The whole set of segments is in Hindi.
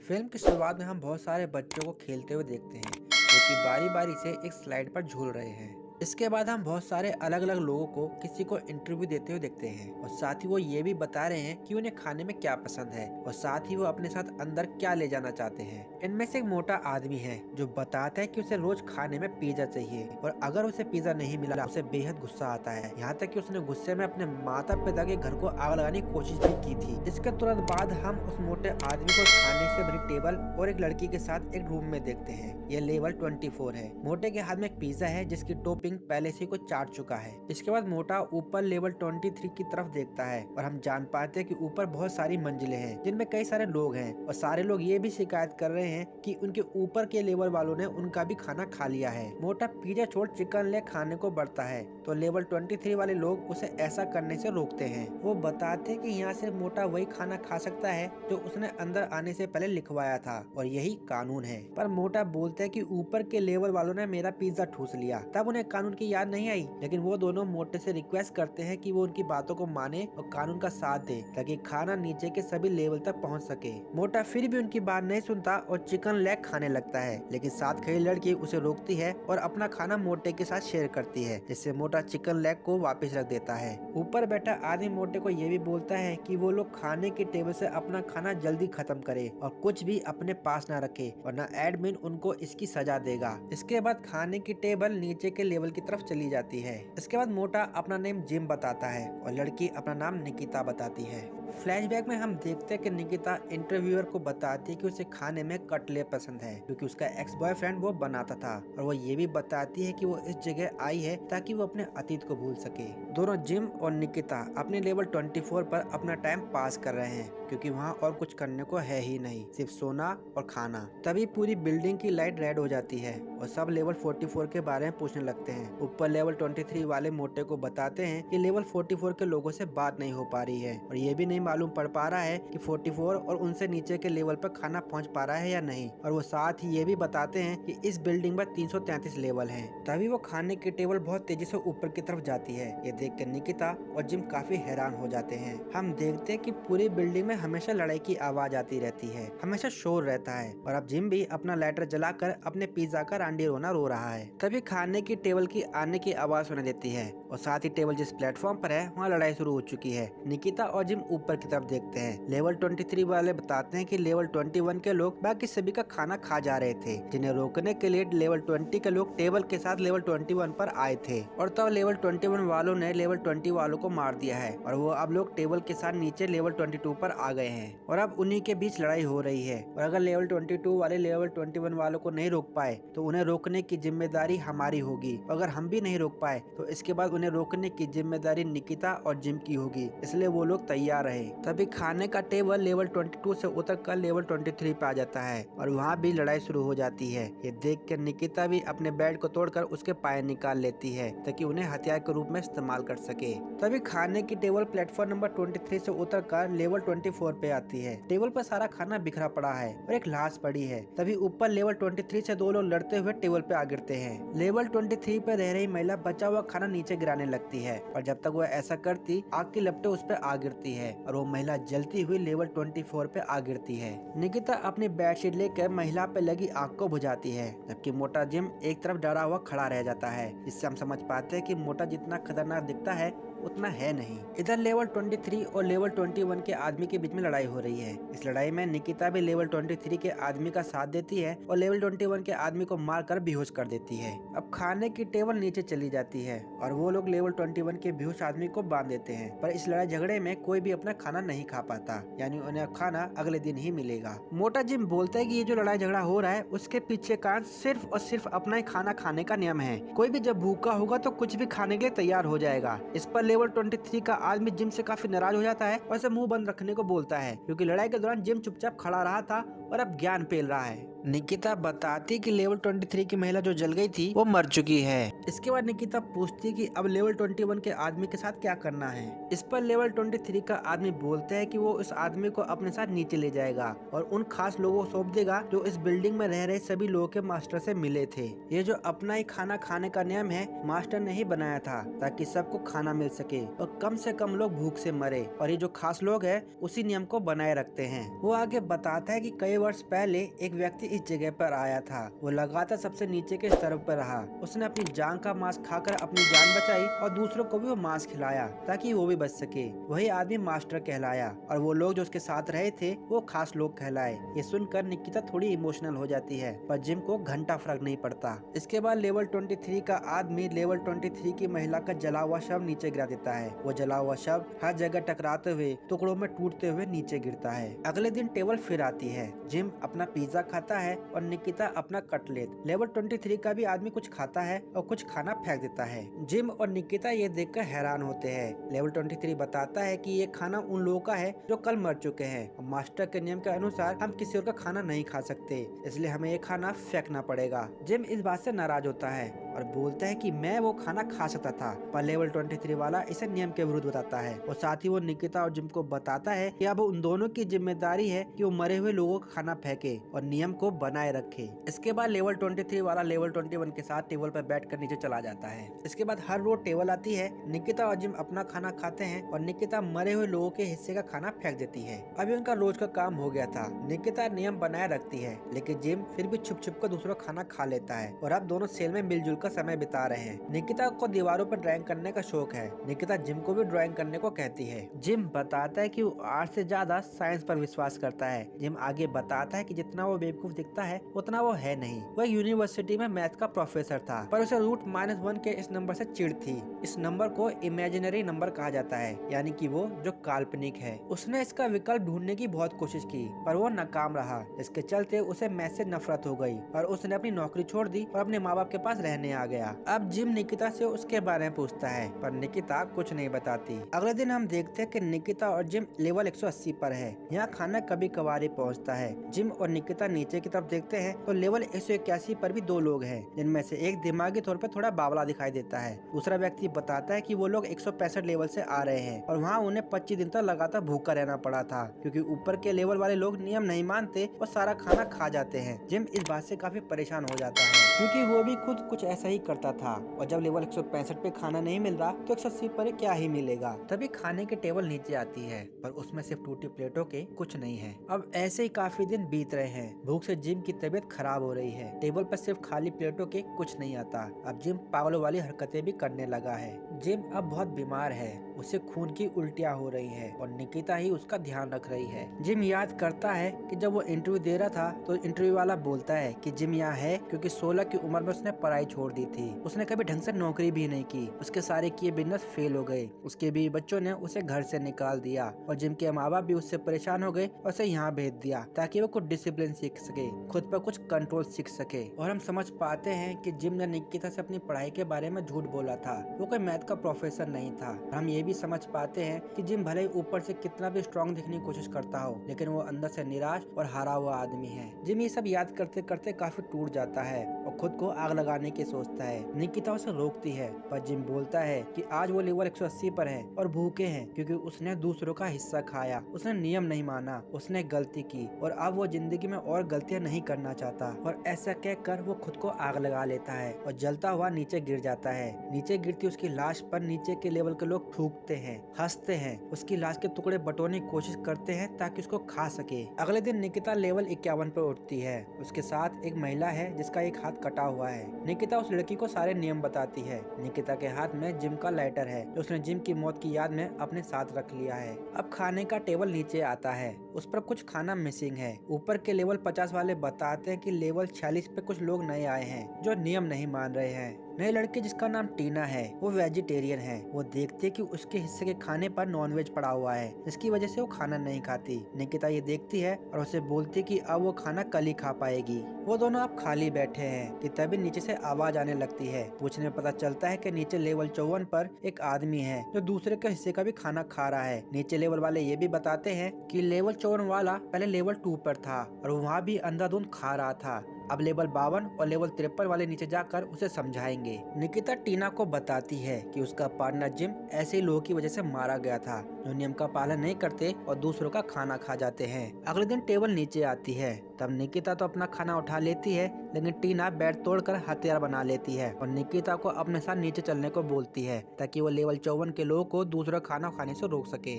फिल्म की शुरुआत में हम बहुत सारे बच्चों को खेलते हुए देखते हैं जो कि बारी बारी से एक स्लाइड पर झूल रहे हैं। इसके बाद हम बहुत सारे अलग अलग लोगों को किसी को इंटरव्यू देते हुए देखते हैं और साथ ही वो ये भी बता रहे हैं कि उन्हें खाने में क्या पसंद है और साथ ही वो अपने साथ अंदर क्या ले जाना चाहते हैं। इनमें से एक मोटा आदमी है जो बताता है कि उसे रोज खाने में पिज्जा चाहिए और अगर उसे पिज्जा नहीं मिला उसे बेहद गुस्सा आता है। यहाँ तक कि उसने गुस्से में अपने माता पिता के घर को आग लगाने की कोशिश भी की थी। इसके तुरंत बाद हम उस मोटे आदमी को खाने से भरी टेबल और एक लड़की के साथ एक रूम में देखते हैं। यह लेवल 24 है। मोटे के हाथ में एक पिज्जा है जिसकी टॉपिंग पहले से को चाट चुका है। इसके बाद मोटा ऊपर लेवल 23 की तरफ देखता है और हम जान पाते हैं कि ऊपर बहुत सारी मंजिलें हैं जिनमें कई सारे लोग हैं और सारे लोग ये भी शिकायत कर रहे हैं कि उनके ऊपर के लेवल वालों ने उनका भी खाना खा लिया है। मोटा पिज्जा छोड़ चिकन ले खाने को बढ़ता है तो लेवल 23 वाले लोग उसे ऐसा करने से रोकते हैं। वो बताते हैं कि यहाँ से मोटा वही खाना खा सकता है जो उसने अंदर आने से पहले लिखवाया था और यही कानून है। पर मोटा बोलते हैं कि ऊपर के लेवल वालों ने मेरा पिज्जा ठूस लिया। तब उन्हें कानून की याद नहीं आई, लेकिन वो दोनों मोटे से रिक्वेस्ट करते हैं कि वो उनकी बातों को माने और कानून का साथ दे ताकि खाना नीचे के सभी लेवल तक पहुंच सके। मोटा फिर भी उनकी बात नहीं सुनता और चिकन लेग खाने लगता है, लेकिन साथ खड़ी लड़की उसे रोकती है और अपना खाना मोटे के साथ शेयर करती है, जिससे मोटा चिकन लेग को वापस रख देता है। ऊपर बैठा आदमी मोटे को ये भी बोलता है कि वो लोग खाने के टेबल से अपना खाना जल्दी खत्म करे और कुछ भी अपने पास ना रखे वरना एडमिन उनको इसकी सजा देगा। इसके बाद खाने की टेबल नीचे के लेवल की तरफ चली जाती है। इसके बाद मोटा अपना नेम जिम बताता है और लड़की अपना नाम निकिता बताती है। फ्लैशबैक में हम देखते हैं कि निकिता इंटरव्यूअर को बताती है कि उसे खाने में कटलेट पसंद है क्योंकि उसका एक्स बॉयफ्रेंड वो बनाता था और वो ये भी बताती है कि वो इस जगह आई है ताकि वो अपने अतीत को भूल सके। दोनों जिम और निकिता अपने लेवल 24 पर अपना टाइम पास कर रहे हैं क्योंकि वहाँ और कुछ करने को है ही नहीं, सिर्फ सोना और खाना। तभी पूरी बिल्डिंग की लाइट रेड हो जाती है और सब लेवल 44 के बारे में पूछने लगते हैं। ऊपर लेवल 23 वाले मोटे को बताते हैं कि लेवल 44 के लोगों से बात नहीं हो पा रही है और ये भी नहीं मालूम पड़ पा रहा है कि 44 और उनसे नीचे के लेवल पर खाना पहुंच पा रहा है या नहीं। और वो साथ ही ये भी बताते हैं कि इस बिल्डिंग में 333 लेवल हैं। तभी वो खाने की टेबल बहुत तेजी से ऊपर की तरफ जाती है। ये देख कर निकिता और जिम काफी हैरान हो जाते हैं। हम देखते हैं कि पूरी बिल्डिंग में हमेशा लड़ाई की आवाज आती रहती है, हमेशा शोर रहता है और अब जिम भी अपना लाइटर जलाकर अपने पिज्जा का रांडी रोना रो रहा है। तभी खाने की टेबल की आने की आवाज सुनाई देती है और साथ ही टेबल जिस प्लेटफॉर्म पर है वहाँ लड़ाई शुरू हो चुकी है। निकिता और जिम ऊपर की तरफ देखते हैं। लेवल 23 वाले बताते हैं कि लेवल 21 के लोग बाकी सभी का खाना खा जा रहे थे, जिन्हें रोकने के लिए लेवल 20 के लोग टेबल के साथ लेवल 21 पर आए थे और तब लेवल 21 वालों ने लेवल 20 वालों को मार दिया है और वो अब लोग टेबल के साथ नीचे लेवल 22 पर आ गए हैं और अब उन्हीं के बीच लड़ाई हो रही है। और अगर लेवल 22 वाले लेवल 21 वालों को नहीं रोक पाए तो उन्हें रोकने की जिम्मेदारी हमारी होगी। अगर हम भी नहीं रोक पाए तो इसके बाद उन्हें रोकने की जिम्मेदारी निकिता और जिम की होगी, इसलिए वो लोग तैयार रहे। तभी खाने का टेबल लेवल 22 से उतर कर लेवल 23 पे आ जाता है और वहाँ भी लड़ाई शुरू हो जाती है। ये देख कर निकिता भी अपने बेड को तोड़कर उसके पाए निकाल लेती है ताकि उन्हें हथियार के रूप में इस्तेमाल कर सके। तभी खाने की टेबल प्लेटफॉर्म नंबर 23 से उतर कर लेवल 24 पे आती है। टेबल पर सारा खाना बिखरा पड़ा है और एक लाश पड़ी है। तभी ऊपर लेवल 23 से दो लोग लड़ते हुए टेबल पे आ गिरते हैं। लेवल 23 पे रह रही महिला बचा हुआ खाना नीचे गिराने लगती है और जब तक वो ऐसा करती आग की लपटें उस पर आ गिरती है और वो महिला जलती हुई लेवल 24 पे आ गिरती है। निकिता अपनी बेडशीट लेकर महिला पे लगी आग को बुझाती है, जबकि मोटा जिम एक तरफ डरा हुआ खड़ा रह जाता है। इससे हम समझ पाते हैं कि मोटा जितना खतरनाक दिखता है उतना है नहीं। इधर लेवल 23 और लेवल 21 के आदमी के बीच में लड़ाई हो रही है। इस लड़ाई में निकिता भी लेवल 23 के आदमी का साथ देती है और लेवल 21 के आदमी को मारकर बेहोश कर देती है। अब खाने की टेबल नीचे चली जाती है और वो लोग लेवल 21 के बेहोश आदमी को बांध देते हैं। पर इस लड़ाई झगड़े में कोई भी अपना खाना नहीं खा पाता, यानी उन्हें खाना अगले दिन ही मिलेगा। मोटा जिम बोलता है कि ये जो लड़ाई झगड़ा हो रहा है उसके पीछे कारण सिर्फ और सिर्फ अपना ही खाना खाने का नियम है। कोई भी जब भूखा होगा तो कुछ भी खाने के लिए तैयार हो जाएगा। इस पर लेवल 23 का आदमी जिम से काफी नाराज हो जाता है और उसे मुंह बंद रखने को बोलता है क्योंकि लड़ाई के दौरान जिम चुपचाप खड़ा रहा था और अब ज्ञान पेल रहा है। निकिता बताती कि लेवल 23 की महिला जो जल गई थी वो मर चुकी है। इसके बाद निकिता पूछती कि अब लेवल 21 के आदमी के साथ क्या करना है। इस पर लेवल 23 का आदमी बोलता है कि वो उस आदमी को अपने साथ नीचे ले जाएगा और उन खास लोगों को सौंप देगा जो इस बिल्डिंग में रह रहे सभी लोगों के मास्टर से मिले थे। ये जो अपना ही खाना खाने का नियम है मास्टर ने ही बनाया था ताकि सबको खाना मिल सके और कम से कम लोग भूख से मरे, और ये जो खास लोग हैं उसी नियम को बनाए रखते हैं। वो आगे बताता है कि कई वर्ष पहले एक व्यक्ति इस जगह पर आया था। वो लगातार सबसे नीचे के स्तर पर रहा। उसने अपनी जान का मांस खाकर अपनी जान बचाई और दूसरों को भी वो मांस खिलाया ताकि वो भी बच सके। वही आदमी मास्टर कहलाया और वो लोग जो उसके साथ रहे थे वो खास लोग कहलाए। ये सुनकर निकिता थोड़ी इमोशनल हो जाती है, पर जिम को घंटा फर्क नहीं पड़ता। इसके बाद लेवल 23 का आदमी लेवल 23 की महिला का जला हुआ शव नीचे गिरा देता है। वो जला हुआ शव हर जगह टकराते हुए टुकड़ों में टूटते हुए नीचे गिरता है। अगले दिन टेबल फिर आती है। जिम अपना पिज्जा खाता है और निकिता अपना कटलेट। लेवल 23 का भी आदमी कुछ खाता है और कुछ खाना फेंक देता है। जिम और निकिता ये देखकर हैरान होते हैं। लेवल 23 बताता है कि ये खाना उन लोगों का है जो कल मर चुके हैं और मास्टर के नियम के अनुसार हम किसी और का खाना नहीं खा सकते, इसलिए हमें ये खाना फेंकना पड़ेगा। जिम इस बात से नाराज होता है और बोलता है कि मैं वो खाना खा सकता था, पर लेवल 23 वाला इसे नियम के विरुद्ध बताता है। और साथ ही वो निकिता और जिम को बताता है कि अब उन दोनों की जिम्मेदारी है कि वो मरे हुए लोगों का खाना फेंके और नियम को बनाए रखे। इसके बाद लेवल 23 वाला लेवल 21 के साथ टेबल पर बैठकर नीचे चला जाता है। इसके बाद हर रोज टेबल आती है। निकिता और जिम अपना खाना खाते हैं और निकिता मरे हुए लोगों के हिस्से का खाना फेंक देती है। अभी उनका रोज का काम हो गया था। निकिता नियम बनाए रखती है, लेकिन जिम फिर भी छुप छुप कर दूसरों का खाना खा लेता है और अब दोनों सेल में मिलजुल कर समय बिता रहे हैं। निकिता को दीवारों पर ड्राइंग करने का शौक है। निकिता जिम को भी ड्राइंग करने को कहती है। जिम बताता है कि वो आर्ट से ज्यादा साइंस पर विश्वास करता है। जिम आगे बताता है कि जितना वो बेवकूफ दिखता है उतना वो है नहीं। वह यूनिवर्सिटी में मैथ का प्रोफेसर था, पर उसे √-1 के इस नंबर से चिढ़ थी। इस नंबर को इमेजिनरी नंबर कहा जाता है, यानी कि वो जो काल्पनिक है। उसने इसका विकल्प ढूंढने की बहुत कोशिश की, पर वो नाकाम रहा। इसके चलते उसे मैथ से नफरत हो गई और उसने अपनी नौकरी छोड़ दी और अपने माँ बाप के पास रहने आ गया। अब जिम निकिता से उसके बारे में पूछता है, पर निकिता कुछ नहीं बताती। अगले दिन हम देखते हैं कि निकिता और जिम लेवल 180 पर है। यहाँ खाना कभी कभार पहुँचता है। जिम और निकिता नीचे की तरफ देखते हैं तो लेवल 181 पर भी दो लोग हैं, जिनमें से एक दिमागी तौर पर थोड़ा बावला दिखाई देता है। दूसरा व्यक्ति बताता है कि वो लोग 165 लेवल से आ रहे हैं और वहाँ उन्हें 25 दिन तक लगातार भूखा रहना पड़ा था, क्योंकि ऊपर के लेवल वाले लोग नियम नहीं मानते और सारा खाना खा जाते हैं। जिम इस बात से काफी परेशान हो जाता है, क्योंकि वो भी खुद कुछ ऐसा ही करता था और जब लेवल 165 पे खाना नहीं मिल रहा तो 180 पर क्या ही मिलेगा। तभी खाने की टेबल नीचे आती है, पर उसमें सिर्फ टूटी प्लेटों के कुछ नहीं है। अब ऐसे ही काफी दिन बीत रहे हैं। भूख से जिम की तबीयत खराब हो रही है। टेबल पर सिर्फ खाली प्लेटों के कुछ नहीं आता। अब जिम पागलों वाली हरकतें भी करने लगा है। जिम अब बहुत बीमार है। उसे खून की उल्टियाँ हो रही है और निकिता ही उसका ध्यान रख रही है। जिम याद करता है कि जब वो इंटरव्यू दे रहा था तो इंटरव्यू वाला बोलता है कि जिम यहाँ है क्योंकि 16 की उम्र में उसने पढ़ाई छोड़ दी थी। उसने कभी ढंग से नौकरी भी नहीं की। उसके सारे किए बिजनेस फेल हो गए। उसके बीवी बच्चों ने उसे घर से निकाल दिया और जिम के माँ बाप भी उससे परेशान हो गए और उसे यहाँ भेज दिया ताकि वो कुछ डिसिप्लिन सीख सके, खुद पर कुछ कंट्रोल सीख सके। और हम समझ पाते हैं कि जिम ने निकिता से अपनी पढ़ाई के बारे में झूठ बोला था। वो कोई मैथ का प्रोफेसर नहीं था। हम ये भी समझ पाते हैं कि जिम भले ही ऊपर से कितना भी स्ट्रॉन्ग दिखने की कोशिश करता हो, लेकिन वो अंदर से निराश और हारा हुआ आदमी है। जिम ये सब याद करते करते काफी टूट जाता है और खुद को आग लगाने की सोचता है। निकिता उसे रोकती है, पर जिम बोलता है कि आज वो लेवल 180 पर है और भूखे हैं क्योंकि उसने दूसरों का हिस्सा खाया। उसने नियम नहीं माना, उसने गलती की और अब वो जिंदगी में और गलतियां नहीं करना चाहता। और ऐसा कहकर वो खुद को आग लगा लेता है और जलता हुआ नीचे गिर जाता है। नीचे गिरती उसकी लाश पर नीचे के लेवल के लोग थूकते हैं, हंसते हैं, उसकी लाश के टुकड़े बटोरने की कोशिश करते हैं ताकि उसको खा सके। अगले दिन निकिता लेवल 51 पर उठती है। उसके साथ एक महिला है जिसका एक हाथ कटा हुआ है। निकिता उस लड़की को सारे नियम बताती है। निकिता के हाथ में जिम का लाइटर है जो उसने जिम की मौत की याद में अपने साथ रख लिया है। अब खाने का टेबल नीचे आता है। उस पर कुछ खाना मिसिंग है। ऊपर के लेवल 50 वाले बताते हैं कि लेवल 46 पे कुछ लोग नए आए हैं जो नियम नहीं मान रहे हैं। नई लड़की जिसका नाम टीना है वो वेजिटेरियन है। वो देखती है कि उसके हिस्से के खाने पर नॉनवेज पड़ा हुआ है, जिसकी वजह से वो खाना नहीं खाती। निकिता ये देखती है और उसे बोलती है कि अब वो खाना कल ही खा पाएगी। वो दोनों अब खाली बैठे हैं कि तभी नीचे से आवाज आने लगती है। पूछने में पता चलता है कि नीचे लेवल 54 पर एक आदमी है जो दूसरे के हिस्से का भी खाना खा रहा है। नीचे लेवल वाले ये भी बताते हैं कि लेवल 54 वाला पहले लेवल 2 पर था और वहाँ भी अंधाधुंध खा रहा था। अब लेवल 52 और लेवल 53 वाले नीचे जाकर उसे समझाएंगे। निकिता टीना को बताती है कि उसका पार्टनर जिम ऐसे ही लोगों की वजह से मारा गया था जो नियम का पालन नहीं करते और दूसरों का खाना खा जाते हैं। अगले दिन टेबल नीचे आती है। तब निकिता तो अपना खाना उठा लेती है, लेकिन टीना बेड तोड़कर हथियार बना लेती है और निकिता को अपने साथ नीचे चलने को बोलती है ताकि वो लेवल 54 के लोगों को दूसरा खाना खाने से रोक सके।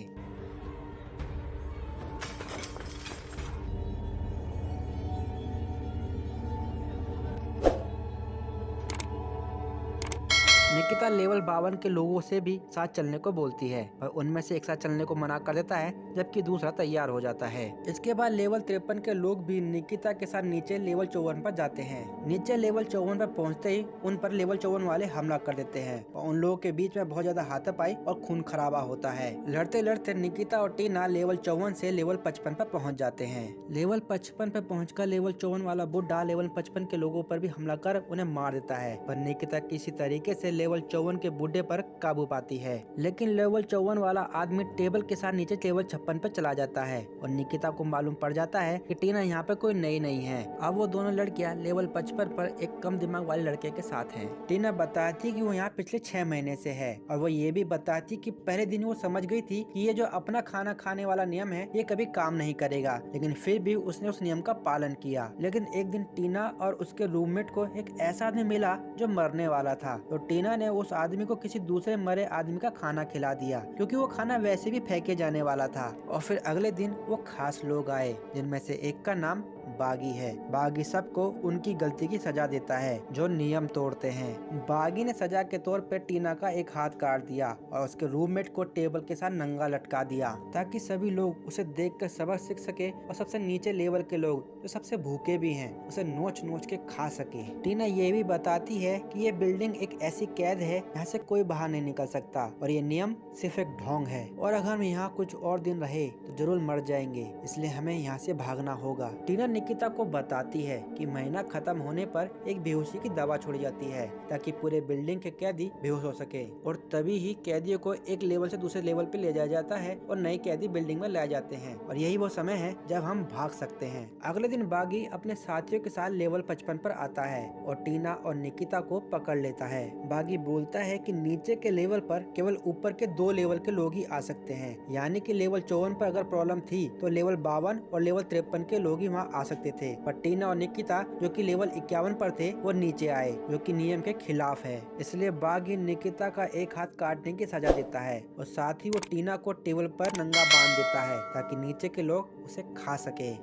निकिता लेवल 52 के लोगों से भी साथ चलने को बोलती है और उनमें से एक साथ चलने को मना कर देता है, जबकि दूसरा तैयार हो जाता है। इसके बाद लेवल 53 के लोग भी निकिता के साथ नीचे लेवल 54 पर जाते हैं। नीचे लेवल 54 पर पहुंचते ही उन पर लेवल 54 वाले हमला कर देते हैं और उन लोगों के बीच में बहुत ज्यादा हाथापाई और खून खराबा होता है। लड़ते लड़ते निकिता और टीना लेवल 54 से लेवल 55 पर पहुँच जाते हैं। लेवल 55 पर पहुँचकर लेवल 54 वाला बुड्ढा लेवल 55 के लोगों पर भी हमला कर उन्हें मार देता है, पर निकिता किसी तरीके से लेवल 54 के बूढ़े पर काबू पाती है। लेकिन लेवल 54 वाला आदमी टेबल के साथ नीचे लेवल 56 पर चला जाता है और निकिता को मालूम पड़ जाता है कि टीना यहाँ पे कोई नई नहीं है। अब वो दोनों लड़कियां लेवल 55 पर एक कम दिमाग वाले लड़के के साथ हैं। टीना बताती कि वो यहाँ पिछले 6 महीने से है और वो ये भी बताती कि पहले दिन वो समझ गई थी कि ये जो अपना खाना खाने वाला नियम है ये कभी काम नहीं करेगा, लेकिन फिर भी उसने उस नियम का पालन किया। लेकिन एक दिन टीना और उसके रूममेट को एक ऐसा आदमी मिला जो मरने वाला था, तो टीना ने उस आदमी को किसी दूसरे मरे आदमी का खाना खिला दिया क्योंकि वो खाना वैसे भी फेंके जाने वाला था। और फिर अगले दिन वो खास लोग आए जिनमें से एक का नाम बागी है। बागी सबको उनकी गलती की सजा देता है जो नियम तोड़ते हैं। बागी ने सजा के तौर पे टीना का एक हाथ काट दिया और उसके रूममेट को टेबल के साथ नंगा लटका दिया ताकि सभी लोग उसे देखकर सबक सीख सके और सबसे नीचे लेवल के लोग जो सबसे भूखे भी हैं उसे नोच नोच के खा सके। टीना ये भी बताती है कि ये बिल्डिंग एक ऐसी कैद है यहाँ से कोई बाहर नहीं निकल सकता और ये नियम सिर्फ एक ढोंग है और अगर हम यहाँ कुछ और दिन रहे तो जरूर मर जाएंगे, इसलिए हमें यहाँ से भागना होगा। टीना निकिता को बताती है कि महीना खत्म होने पर एक बेहोशी की दवा छोड़ी जाती है ताकि पूरे बिल्डिंग के कैदी बेहोश हो सके और तभी ही कैदियों को एक लेवल से दूसरे लेवल पे ले जाया जाता है और नए कैदी बिल्डिंग में लाए जाते हैं और यही वो समय है जब हम भाग सकते हैं। अगले दिन बागी अपने साथियों के साथ लेवल 55 पर आता है और टीना और निकिता को पकड़ लेता है। बागी बोलता है कि नीचे के लेवल पर केवल ऊपर के 2 लेवल के लोग ही आ सकते हैं, यानी कि लेवल 54 पर अगर प्रॉब्लम थी तो लेवल 52 और लेवल 53 के लोग ही वहाँ आ सकते थे, पर टीना और निकिता जो कि लेवल 51 पर थे वो नीचे आए जो कि नियम के खिलाफ है। इसलिए बागी निकिता का एक हाथ काटने की सजा देता है और साथ ही वो टीना को टेबल पर नंगा बांध देता है ताकि नीचे के लोग उसे खा सके।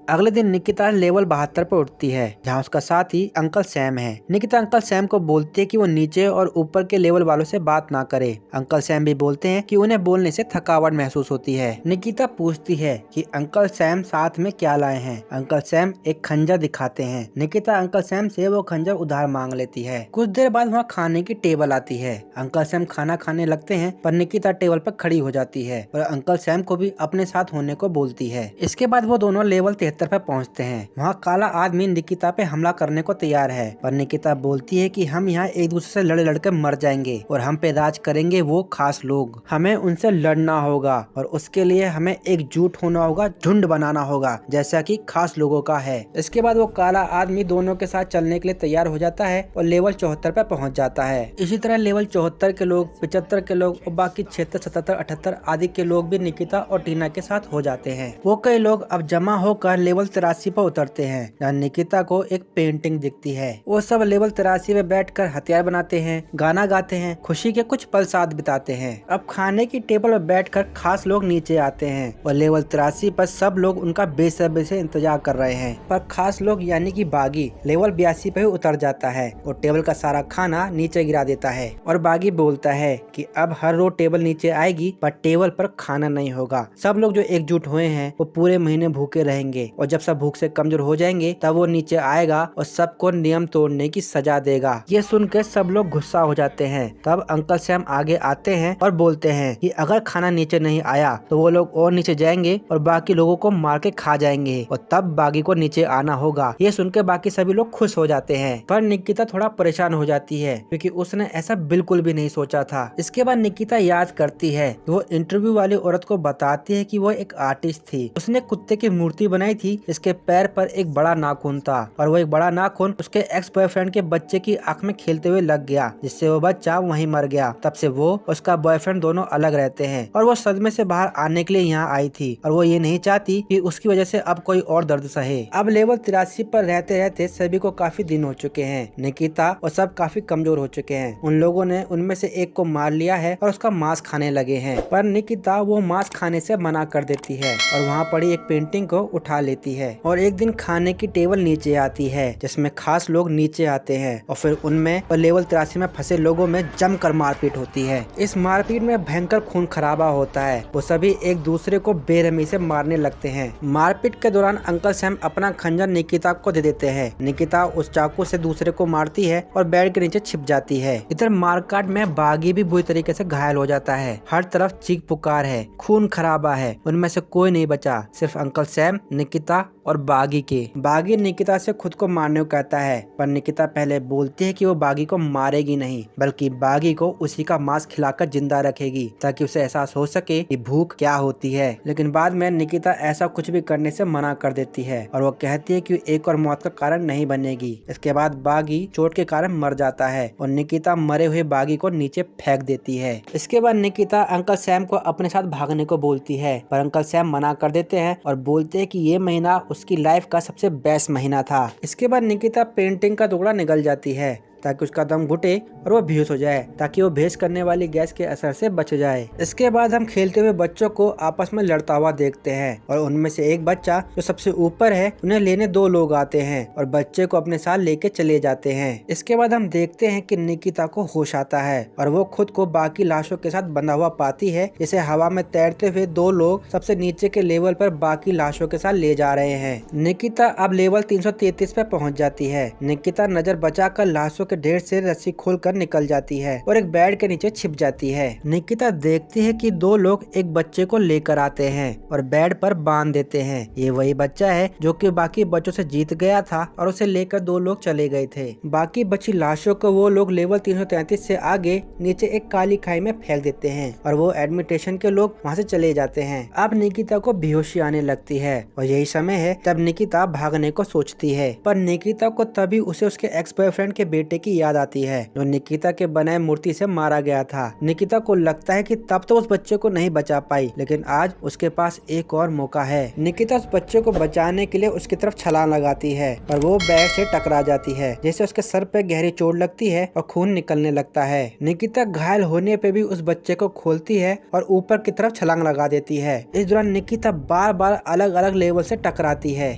अगले दिन निकिता लेवल 72 पर उठती है जहाँ उसका साथी अंकल सैम है। निकिता अंकल सैम को बोलती है कि वो नीचे और ऊपर के लेवल वालों से बात ना करे। अंकल सैम भी बोलते हैं कि उन्हें बोलने से थकावट महसूस होती है। निकिता पूछती है कि अंकल सैम साथ में क्या लाए हैं। अंकल सैम एक खंजर दिखाते हैं। निकिता अंकल सैम से वो खंजर उधार मांग लेती है। कुछ देर बाद वहाँ खाने की टेबल आती है। अंकल सैम खाना खाने लगते हैं पर निकिता टेबल पर खड़ी हो जाती है और अंकल सैम को भी अपने साथ होने को बोलती है। इसके बाद वो दोनों लेवल 73 पर पहुंचते हैं। वहाँ काला आदमी निकिता पे हमला करने को तैयार है पर निकिता बोलती है कि हम यहाँ एक दूसरे से लड़ लड़कर मर जाएंगे और हम पे राज करेंगे वो खास लोग। हमें उनसे लड़ना होगा और उसके लिए हमें एकजुट होना होगा, झुंड बनाना होगा जैसा कि खास लोगों का है। इसके बाद वो काला आदमी दोनों के साथ चलने के लिए तैयार हो जाता है और लेवल 74 पे पहुंच जाता है। इसी तरह लेवल 74 के लोग, 75 के लोग और बाकी 76, 77, 78 आदि के लोग भी निकिता और टीना के साथ हो जाते हैं। वो कई लोग अब जमा होकर लेवल 83 पर उतरते हैं जहाँ निकिता को एक पेंटिंग दिखती है। वो सब लेवल 83 पे बैठकर हथियार बनाते हैं, गाना गाते हैं, खुशी के कुछ पल साथ बिताते हैं। अब खाने की टेबल पर बैठकर खास लोग नीचे आते हैं और लेवल 83 पर सब लोग उनका बेसब्री से इंतजार कर रहे हैं, पर खास लोग यानी कि बागी लेवल 82 पे ही उतर जाता है और टेबल का सारा खाना नीचे गिरा देता है और बागी बोलता है कि अब हर रोज टेबल नीचे आएगी पर टेबल पर खाना नहीं होगा। सब लोग जो एकजुट हुए हैं वो पूरे महीने भूखे रहेंगे और जब सब भूख से कमजोर हो जाएंगे तब वो नीचे आएगा और सबको नियम तोड़ने की सजा देगा। ये सुनकर सब लोग गुस्सा हो जाते हैं। तब अंकल सैम आगे आते हैं और बोलते हैं कि अगर खाना नीचे नहीं आया तो वो लोग और नीचे जाएंगे और बाकी लोगों को मार के खा जाएंगे और तब बागी को नीचे आना होगा। ये सुनकर बाकी सभी लोग खुश हो जाते हैं, पर निकिता थोड़ा परेशान हो जाती है क्योंकि उसने ऐसा बिल्कुल भी नहीं सोचा था। इसके बाद निकिता याद करती है, वो इंटरव्यू वाली औरत को बताती है कि वो एक आर्टिस्ट थी। उसने कुत्ते की मूर्ति बनाई थी जिसके पैर पर एक बड़ा नाखून था और वो एक बड़ा नाखून उसके एक्स बॉयफ्रेंड के बच्चे की आंख में खेलते हुए लग गया, जिससे वो बच्चा वहीं मर गया। तब से वो उसका बॉयफ्रेंड दोनों अलग रहते हैं और वो सदमे से बाहर आने के लिए यहाँ आई थी और वो ये नहीं चाहती कि उसकी वजह से अब कोई और दर्द सहे। अब लेवल 83 पर रहते रहते सभी को काफी दिन हो चुके हैं। निकिता और सब काफी कमजोर हो चुके हैं। उन लोगों ने उनमें से एक को मार लिया है और उसका मांस खाने लगे हैं, पर निकिता वो मांस खाने से मना कर देती है और वहाँ पड़ी एक पेंटिंग को उठा लेती है। और एक दिन खाने की टेबल नीचे आती है जिसमें खास लोग नीचे आते हैं और फिर उनमें और लेवल 83 में फंसे लोगों में जमकर मारपीट होती है। इस मारपीट में भयंकर खून खराबा होता है। वो सभी एक दूसरे को बेरहमी से मारने लगते हैं। मारपीट के दौरान अंकल सैम अपना खंजर निकिता को दे देते हैं। निकिता उस चाकू से दूसरे को मारती है और बेड के नीचे छिप जाती है। इधर मारकाट में बागी भी बुरी तरीके से घायल हो जाता है। हर तरफ चीख पुकार है, खून खराबा है। उनमें से कोई नहीं बचा, सिर्फ अंकल सैम, निकिता और बागी के। बागी निकिता से खुद को मारने को कहता है, पर निकिता पहले बोलती है कि वो बागी को मारेगी नहीं, बल्कि बागी को उसी का मांस खिलाकर जिंदा रखेगी ताकि उसे एहसास हो सके कि भूख क्या होती है। लेकिन बाद में निकिता ऐसा कुछ भी करने से मना कर देती है और वो कहती है कि एक और मौत का कारण नहीं बनेगी। इसके बाद बागी चोट के कारण मर जाता है और निकिता मरे हुए बागी को नीचे फेंक देती है। इसके बाद निकिता अंकल सैम को अपने साथ भागने को बोलती है, पर अंकल सैम मना कर देते हैं और बोलते हैं कि ये महीना उसकी लाइफ का सबसे बेस्ट महीना था। इसके बाद निकिता पेंटिंग का टुकड़ा निकल जाती है ताकि उसका दम घुटे और वो बेहोश हो जाए, ताकि वो बेहोश करने वाली गैस के असर से बच जाए। इसके बाद हम खेलते हुए बच्चों को आपस में लड़ता हुआ देखते हैं और उनमें से एक बच्चा जो सबसे ऊपर है उन्हें लेने दो लोग आते हैं और बच्चे को अपने साथ लेके चले जाते हैं। इसके बाद हम देखते हैं कि निकिता को होश आता है और वो खुद को बाकी लाशों के साथ बंधा हुआ पाती है, जिसे हवा में तैरते हुए दो लोग सबसे नीचे के लेवल पर बाकी लाशों के साथ ले जा रहे हैं। निकिता अब लेवल 333 पे पहुंच जाती है। निकिता नजर बचाकर लाशों ढेर से रस्सी खोलकर निकल जाती है और एक बेड के नीचे छिप जाती है। निकिता देखती है कि दो लोग एक बच्चे को लेकर आते हैं और बेड पर बांध देते हैं। ये वही बच्चा है जो कि बाकी बच्चों से जीत गया था और उसे लेकर दो लोग चले गए थे। बाकी बची लाशों को वो लोग लेवल 333 से आगे नीचे एक काली खाई में फेंक देते हैं और वो एडमिटेशन के लोग वहाँ से चले जाते हैं। अब निकिता को बेहोशी आने लगती है और यही समय है तब निकिता भागने को सोचती है, पर निकिता को तभी उसे उसके एक्स बॉयफ्रेंड के बेटे की याद आती है जो निकिता के बनाए मूर्ति से मारा गया था। निकिता को लगता है कि तब तो उस बच्चे को नहीं बचा पाई, लेकिन आज उसके पास एक और मौका है। निकिता उस बच्चे को बचाने के लिए उसकी तरफ छलांग लगाती है पर वो बेड से टकरा जाती है, जिससे उसके सर पे गहरी चोट लगती है और खून निकलने लगता है। निकिता घायल होने पे भी उस बच्चे को खोलती है और ऊपर की तरफ छलांग लगा देती है। इस दौरान निकिता बार बार अलग अलग लेवल से टकराती है।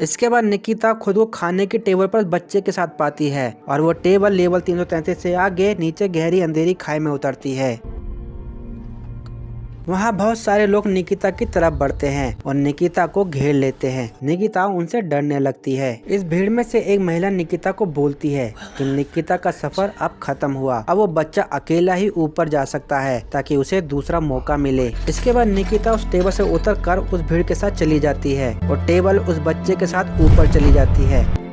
इसके बाद निकिता खुद को खाने की टेबल पर बच्चे के साथ पाती है और वो टेबल लेवल 333 से आगे नीचे गहरी अंधेरी खाई में उतरती है। वहाँ बहुत सारे लोग निकिता की तरफ बढ़ते हैं और निकिता को घेर लेते हैं। निकिता उनसे डरने लगती है। इस भीड़ में से एक महिला निकिता को बोलती है कि निकिता का सफर अब खत्म हुआ, अब वो बच्चा अकेला ही ऊपर जा सकता है ताकि उसे दूसरा मौका मिले। इसके बाद निकिता उस टेबल से उतर कर उस भीड़ के साथ चली जाती है और टेबल उस बच्चे के साथ ऊपर चली जाती है।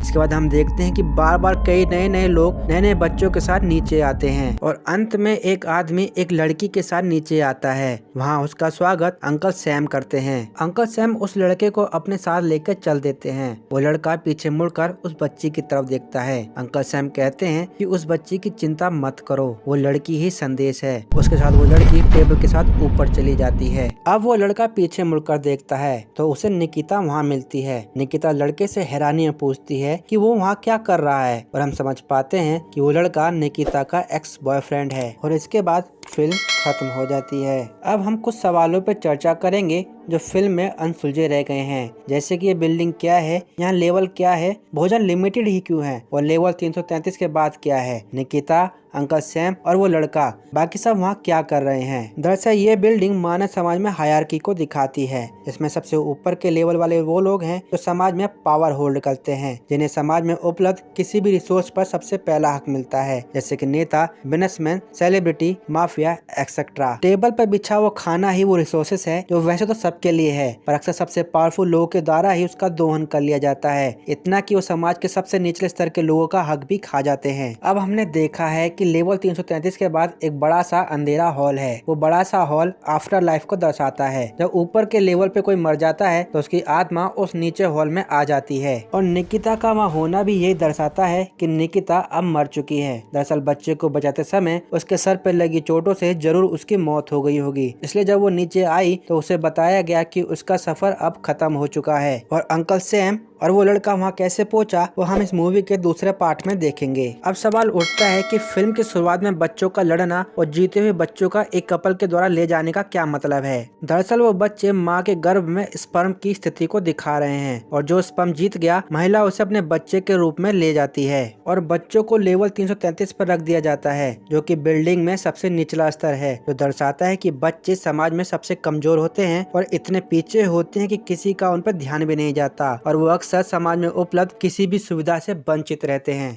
इसके बाद हम देखते हैं कि बार बार कई नए नए लोग नए नए बच्चों के साथ नीचे आते हैं और अंत में एक आदमी एक लड़की के साथ नीचे आता है। वहाँ उसका स्वागत अंकल सैम करते हैं। अंकल सैम उस लड़के को अपने साथ लेकर चल देते हैं। वो लड़का पीछे मुड़कर उस बच्ची की तरफ देखता है। अंकल सैम कहते हैं कि उस बच्ची की चिंता मत करो, वो लड़की ही संदेश है। उसके साथ वो लड़की टेबल के साथ ऊपर चली जाती है। अब वो लड़का पीछे मुड़कर देखता है तो उसे निकिता वहाँ मिलती है। निकिता लड़के से हैरानी में पूछती है कि वो वहाँ क्या कर रहा है और हम समझ पाते हैं कि वो लड़का निकिता का एक्स बॉयफ्रेंड है। और इसके बाद फिल्म खत्म हो जाती है। अब हम कुछ सवालों पर चर्चा करेंगे जो फिल्म में अनसुलझे रह गए हैं, जैसे कि ये बिल्डिंग क्या है, यहाँ लेवल क्या है, भोजन लिमिटेड ही क्यों है और लेवल 333 के बाद क्या है, निकिता, अंकल सैम और वो लड़का बाकी सब वहाँ क्या कर रहे हैं। दरअसल ये बिल्डिंग मानव समाज में हायरार्की को दिखाती है। इसमें सबसे ऊपर के लेवल वाले वो लोग हैं जो समाज में पावर होल्ड करते हैं, जिन्हें समाज में उपलब्ध किसी भी रिसोर्स पर सबसे पहला हक मिलता है, जैसे कि नेता, businessman, celebrity, mafia etcetera. Table पर बिछा हुआ खाना ही वो रिसोर्सेस है जो वैसे तो सबके लिए है, पर अक्सर सबसे पावरफुल लोगों के द्वारा ही उसका दोहन कर लिया जाता है, इतना कि वो समाज के सबसे निचले स्तर के लोगों का हक भी खा जाते हैं। अब हमने देखा है कि लेवल 333 के बाद एक बड़ा सा अंधेरा हॉल है। वो बड़ा सा हॉल आफ्टर लाइफ को दर्शाता है। जब ऊपर के लेवल पे कोई मर जाता है तो उसकी आत्मा उस नीचे हॉल में आ जाती है, और निकिता का वहाँ होना भी यही दर्शाता है कि निकिता अब मर चुकी है। दरअसल बच्चे को बचाते समय उसके सर पे लगी चोटों से जरूर उसकी मौत हो गई होगी, इसलिए जब वो नीचे आई तो उसे बताया गया कि उसका सफर अब खत्म हो चुका है। और अंकल सैम और वो लड़का वहाँ कैसे पहुंचा वो हम इस मूवी के दूसरे पार्ट में देखेंगे। अब सवाल उठता है कि फिल्म की शुरुआत में बच्चों का लड़ना और जीते हुए बच्चों का एक कपल के द्वारा ले जाने का क्या मतलब है। दरअसल वो बच्चे माँ के गर्भ में स्पर्म की स्थिति को दिखा रहे हैं, और जो स्पर्म जीत गया महिला उसे अपने बच्चे के रूप में ले जाती है, और बच्चों को लेवल 333 पर रख दिया जाता है, जो कि बिल्डिंग में सबसे निचला स्तर है, जो दर्शाता है कि बच्चे समाज में सबसे कमजोर होते हैं और इतने पीछे होते हैं कि किसी का उन पर ध्यान भी नहीं जाता, और वो अक्सर समाज में उपलब्ध किसी भी सुविधा से वंचित रहते हैं।